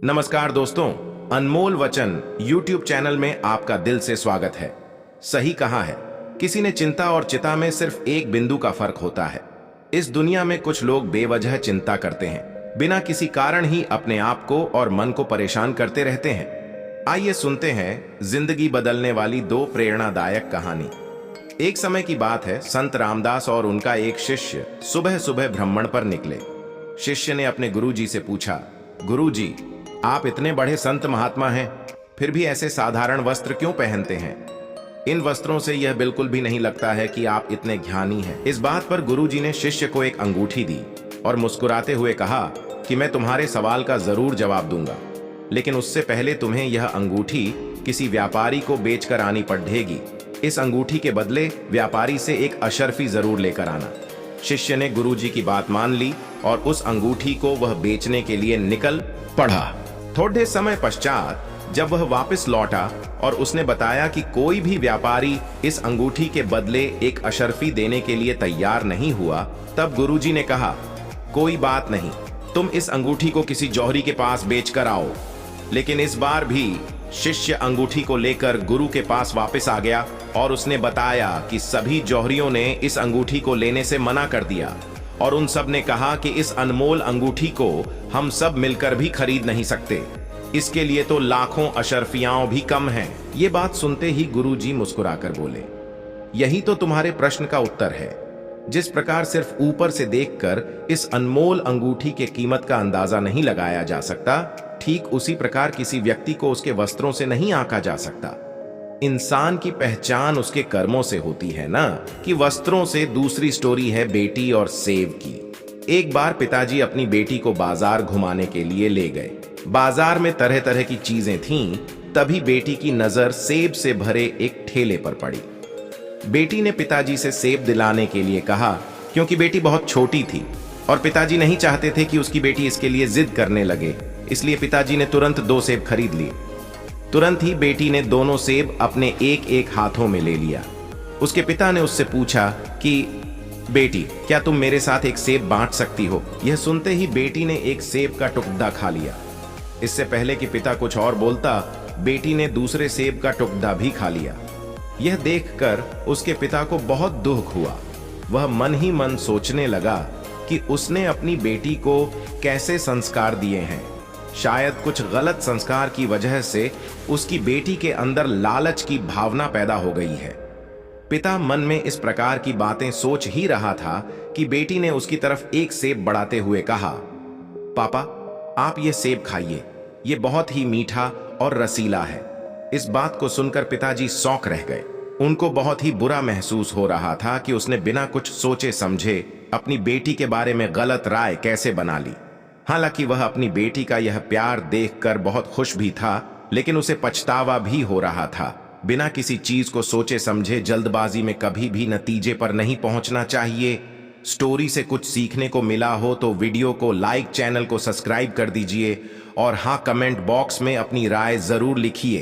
नमस्कार दोस्तों, अनमोल वचन YouTube चैनल में आपका दिल से स्वागत है। सही कहा है, किसी ने चिंता और चिता में सिर्फ एक बिंदु का फर्क होता है। इस दुनिया में कुछ लोग बेवजह चिंता करते हैं, बिना किसी कारण ही अपने आप को और मन को परेशान करते रहते हैं। आइए सुनते हैं जिंदगी बदलने वाली दो प्रेरणादायक कहानी। एक समय की बात है, संत रामदास और उनका एक शिष्य सुबह सुबह भ्रमण पर निकले। शिष्य ने अपने गुरुजी से पूछा, गुरुजी, आप इतने बड़े संत महात्मा हैं, फिर भी ऐसे साधारण वस्त्र क्यों पहनते हैं? इन वस्त्रों से यह बिल्कुल भी नहीं लगता है कि आप इतने ज्ञानी हैं। इस बात पर गुरुजी ने शिष्य को एक अंगूठी दी और मुस्कुराते हुए कहा कि मैं तुम्हारे सवाल का जरूर जवाब दूंगा, लेकिन उससे पहले तुम्हें यह अंगूठी किसी व्यापारी को बेचकर आनी पड़ेगी। इस अंगूठी के बदले व्यापारी से एक अशर्फी जरूर लेकर आना। शिष्य ने गुरुजी की बात मान ली और उस अंगूठी को वह बेचने के लिए निकल पड़ा। थोड़े समय पश्चात जब वह वापस लौटा और उसने बताया कि कोई भी व्यापारी इस अंगूठी के बदले एक अशर्फी देने के लिए तैयार नहीं हुआ, तब गुरुजी ने कहा, कोई बात नहीं, तुम इस अंगूठी को किसी जौहरी के पास बेचकर आओ। लेकिन इस बार भी शिष्य अंगूठी को लेकर गुरु के पास वापस आ गया और उसने बताया कि सभी जौहरियों ने इस अंगूठी को लेने से मना कर दिया और उन सब ने कहा कि इस अनमोल अंगूठी को हम सब मिलकर भी खरीद नहीं सकते, इसके लिए तो लाखों अशर्फियां भी कम हैं। ये बात सुनते ही गुरुजी मुस्कुराकर बोले, यही तो तुम्हारे प्रश्न का उत्तर है। जिस प्रकार सिर्फ ऊपर से देखकर इस अनमोल अंगूठी के कीमत का अंदाजा नहीं लगाया जा सकता, ठीक उसी प्रकार किसी व्यक्ति को उसके वस्त्रों से नहीं आंका जा सकता। इंसान की पहचान उसके कर्मों से होती है ना, कि वस्त्रों से। दूसरी स्टोरी है बेटी और सेब की। एक बार पिताजी अपनी बेटी को बाजार घुमाने के लिए ले गए। बाजार में तरह तरह की चीजें थीं। तभी बेटी की नजर सेब से भरे एक ठेले पर पड़ी। बेटी ने पिताजी से सेब दिलाने के लिए कहा, क्योंकि बेटी बहुत छोटी थी और पिताजी नहीं चाहते थे कि उसकी बेटी इसके लिए जिद करने लगे, इसलिए पिताजी ने तुरंत 2 सेब खरीद लिए। तुरंत ही बेटी ने दोनों सेब अपने एक एक हाथों में ले लिया। उसके पिता ने उससे पूछा कि बेटी, क्या तुम मेरे साथ एक सेब बांट सकती हो? यह सुनते ही बेटी ने एक सेब का टुकड़ा खा लिया। इससे पहले कि पिता कुछ और बोलता, बेटी ने दूसरे सेब का टुकड़ा भी खा लिया। यह देखकर उसके पिता को बहुत दुख हुआ। वह मन ही मन सोचने लगा कि उसने अपनी बेटी को कैसे संस्कार दिए हैं। शायद कुछ गलत संस्कार की वजह से उसकी बेटी के अंदर लालच की भावना पैदा हो गई है। पिता मन में इस प्रकार की बातें सोच ही रहा था कि बेटी ने उसकी तरफ एक सेब बढ़ाते हुए कहा, पापा, आप ये सेब खाइए, ये बहुत ही मीठा और रसीला है। इस बात को सुनकर पिताजी शॉक रह गए। उनको बहुत ही बुरा महसूस हो रहा था कि उसने बिना कुछ सोचे समझे अपनी बेटी के बारे में गलत राय कैसे बना ली। हालांकि वह अपनी बेटी का यह प्यार देखकर बहुत खुश भी था, लेकिन उसे पछतावा भी हो रहा था। बिना किसी चीज को सोचे समझे जल्दबाजी में कभी भी नतीजे पर नहीं पहुंचना चाहिए। स्टोरी से कुछ सीखने को मिला हो तो वीडियो को लाइक, चैनल को सब्सक्राइब कर दीजिए और हाँ, कमेंट बॉक्स में अपनी राय जरूर लिखिए।